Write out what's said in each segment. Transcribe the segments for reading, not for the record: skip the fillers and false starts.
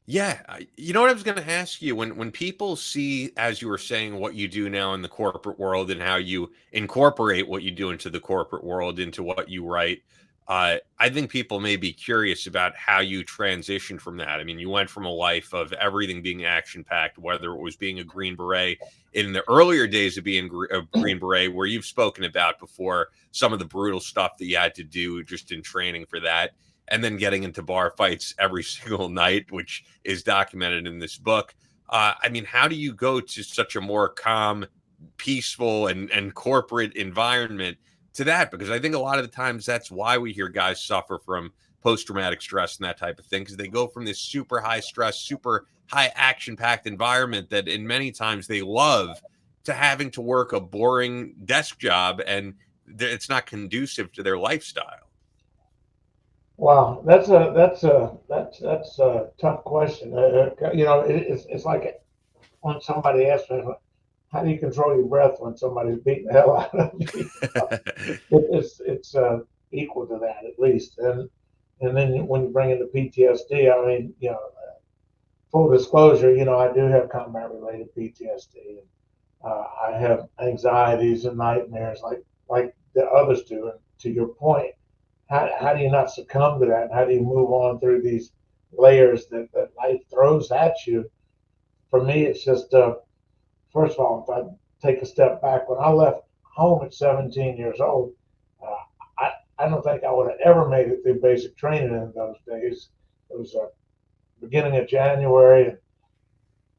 Yeah, you know what I was going to ask you when people see, as you were saying, what you do now in the corporate world and how you incorporate what you do into the corporate world into what you write. I think people may be curious about how you transition from that. I mean, you went from a life of everything being action packed, whether it was being a Green Beret in the earlier days of being a Green Beret, where you've spoken about before some of the brutal stuff that you had to do just in training for that, and then getting into bar fights every single night, which is documented in this book. I mean, how do you go to such a more calm, peaceful, and corporate environment to that? Because I think a lot of the times that's why we hear guys suffer from post traumatic stress and that type of thing, because they go from this super high stress, super high action packed environment that in many times they love to having to work a boring desk job, and it's not conducive to their lifestyle. Wow, that's a tough question. It's like when somebody asks me, "How do you control your breath when somebody's beating the hell out of you?" It's equal to that at least. And then when you bring in the PTSD, I mean, full disclosure, I do have combat related PTSD. And, I have anxieties and nightmares like the others do. And to your point, how do you not succumb to that? How do you move on through these layers that life throws at you? For me, it's just first of all, if I take a step back, when I left home at 17 years old, uh, I don't think I would have ever made it through basic training in those days. It was beginning of January in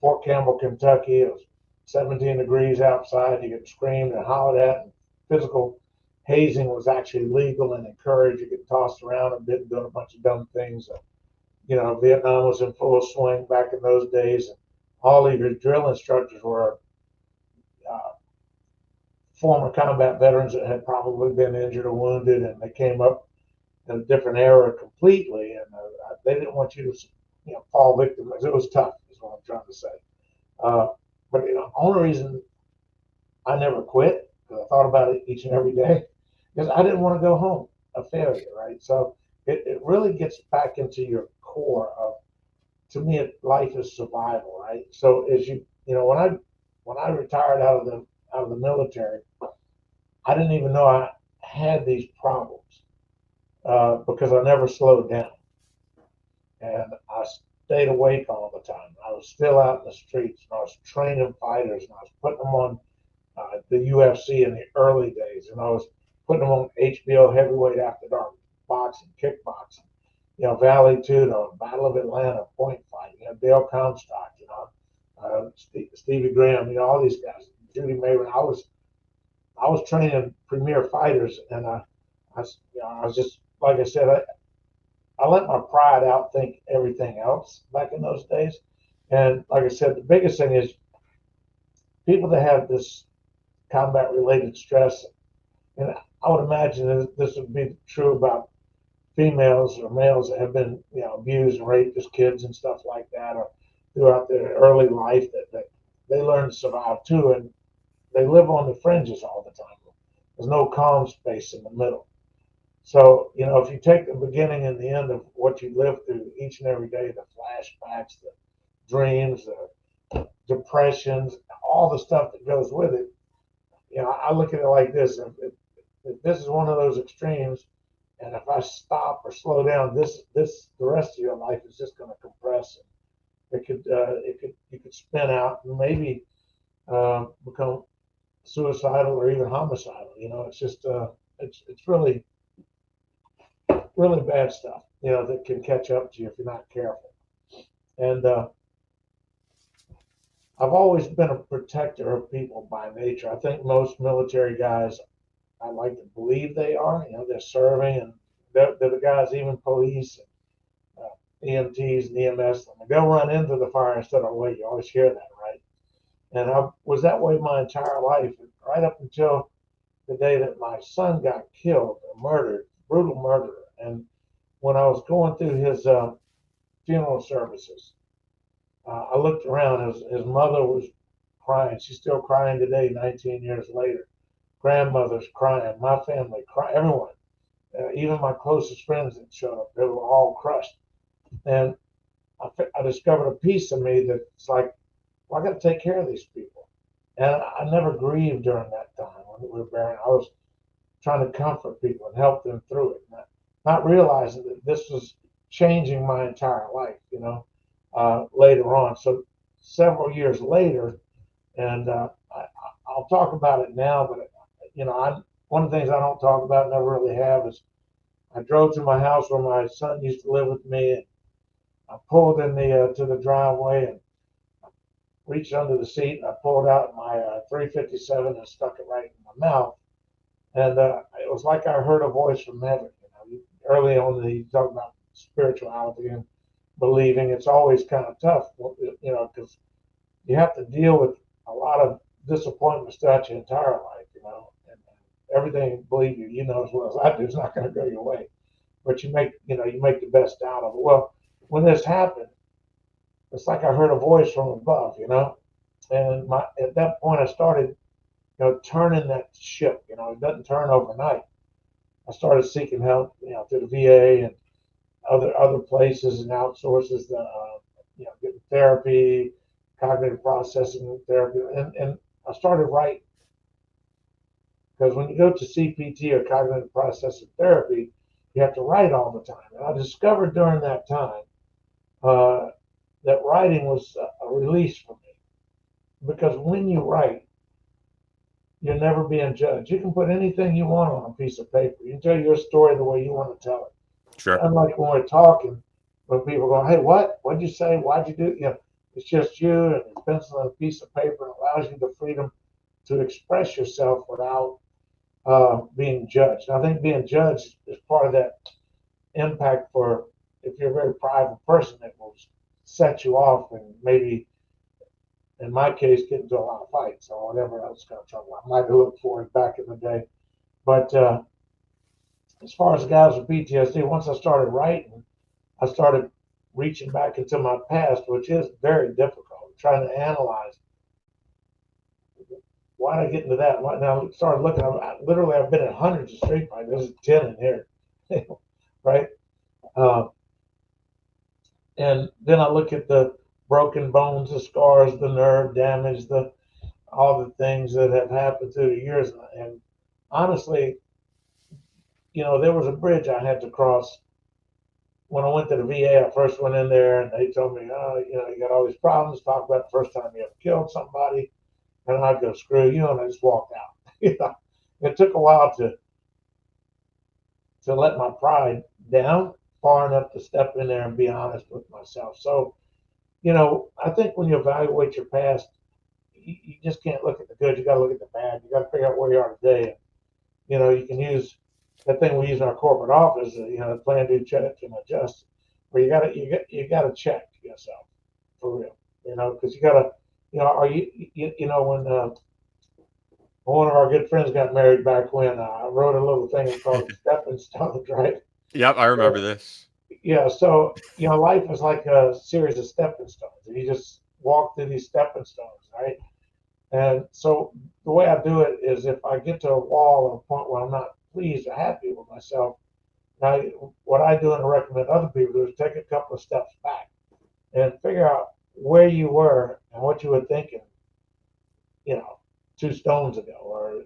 Fort Campbell, Kentucky. It was 17 degrees outside. You get screamed and hollered at. And physical hazing was actually legal and encouraged. You get tossed around a bit, doing a bunch of dumb things. Vietnam was in full swing back in those days. And all of your drill instructors were uh, former combat veterans that had probably been injured or wounded, and they came up in a different era completely. And they didn't want you to, fall victim. It was tough, is what I'm trying to say. Uh, but the only reason I never quit, because I thought about it each and every day, because I didn't want to go home a failure, right? So it really gets back into your core of, to me, life is survival, right? So as when I retired out of the military, I didn't even know I had these problems because I never slowed down, and I stayed awake all the time. I was still out in the streets, and I was training fighters, and I was putting them on the UFC in the early days, and I was putting them on HBO heavyweight after dark, boxing, kickboxing, Valley Tudo, Battle of Atlanta, point fight, Dale Comstock, Stevie Graham, all these guys, Judy Mayweather. I was training premier fighters, and I was just like I said, I let my pride outthink everything else back in those days. And like I said, the biggest thing is people that have this combat related stress, and I would imagine this would be true about females or males that have been, abused and raped as kids and stuff like that, or throughout their early life, that they learn to survive too, and they live on the fringes all the time. There's no calm space in the middle. So, if you take the beginning and the end of what you live through each and every day, the flashbacks, the dreams, the depressions, all the stuff that goes with it, I look at it like this: if this is one of those extremes, and if I stop or slow down, the rest of your life is just going to compress. You could spin out and maybe become suicidal or even homicidal. It's just it's really really bad stuff. That can catch up to you if you're not careful. And I've always been a protector of people by nature. I think most military guys, I like to believe they are. They're serving, and they're the guys, even police, and, EMTs and EMS. And they'll run into the fire instead of away. You always hear that, right? And I was that way my entire life, right up until the day that my son got killed or murdered, brutal murder. And when I was going through his funeral services, I looked around. His mother was crying. She's still crying today, 19 years later. Grandmother's crying. My family crying. Everyone, even my closest friends that showed up, they were all crushed. And I I discovered a piece of me that's like, well, I got to take care of these people. And I never grieved during that time when we were burying. I was trying to comfort people and help them through it, not realizing that this was changing my entire life, later on. So several years later, and I'll talk about it now, but one of the things I don't talk about, never really have, is I drove to my house where my son used to live with me, and I pulled in the to the driveway and reached under the seat, and I pulled out my 357 and stuck it right in my mouth. And it was like I heard a voice from heaven. Early on, you talk about spirituality and believing. It's always kind of tough, because you have to deal with a lot of disappointments throughout your entire life, and everything, believe you know as well as I do, is not going to go your way. But you make the best out of it. Well, when this happened, it's like I heard a voice from above, and at that point I started, turning that ship. It doesn't turn overnight. I started seeking help, through the VA and other places and outsources, getting therapy, cognitive processing therapy, and I started writing, because when you go to CPT or cognitive processing therapy, you have to write all the time. And I discovered during that time uh, that writing was a release for me, because when you write, you're never being judged. You can put anything you want on a piece of paper. You can tell your story the way you want to tell it. Sure. Unlike when we're talking, when people go, "Hey, what? What'd you say? Why'd you do?" It's just you and a pencil and a piece of paper. It allows you the freedom to express yourself without being judged. And I think being judged is part of that impact for, if you're a very private person, that will set you off and maybe, in my case, get into a lot of fights or whatever else kind of trouble I might have looked for it back in the day. But as far as the guys with PTSD, once I started writing, I started reaching back into my past, which is very difficult, trying to analyze why did I get into that. Now I started looking. Literally, I've been in hundreds of street fights. There's 10 in here, right? Uh, and then I look at the broken bones, the scars, the nerve damage, all the things that have happened through the years. And honestly, there was a bridge I had to cross when I went to the VA. I first went in there, and they told me, "Oh, you got all these problems. Talk about the first time you ever killed somebody." And I'd go, "Screw you," and I just walked out. It took a while to let my pride down far enough to step in there and be honest with myself. So, I think when you evaluate your past, you just can't look at the good. You got to look at the bad. You got to figure out where you are today. And, you can use that thing we use in our corporate office, plan, do, check, and adjust, where you got to check yourself for real, because you got to, are when one of our good friends got married back when, I wrote a little thing called Stepping Stones, right? Yep, I remember So, this. yeah, so life is like a series of stepping stones, and you just walk through these stepping stones, right? And so the way I do it is, if I get to a wall or a point where I'm not pleased or happy with myself, now what I do and recommend other people do is take a couple of steps back and figure out where you were and what you were thinking, you know, 2 stones ago or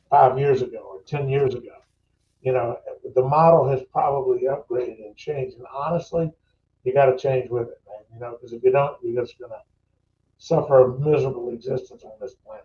5 years ago or 10 years ago. You know, the model has probably upgraded and changed. And honestly, you got to change with it, man. Because if you don't, you're just going to suffer a miserable existence on this planet.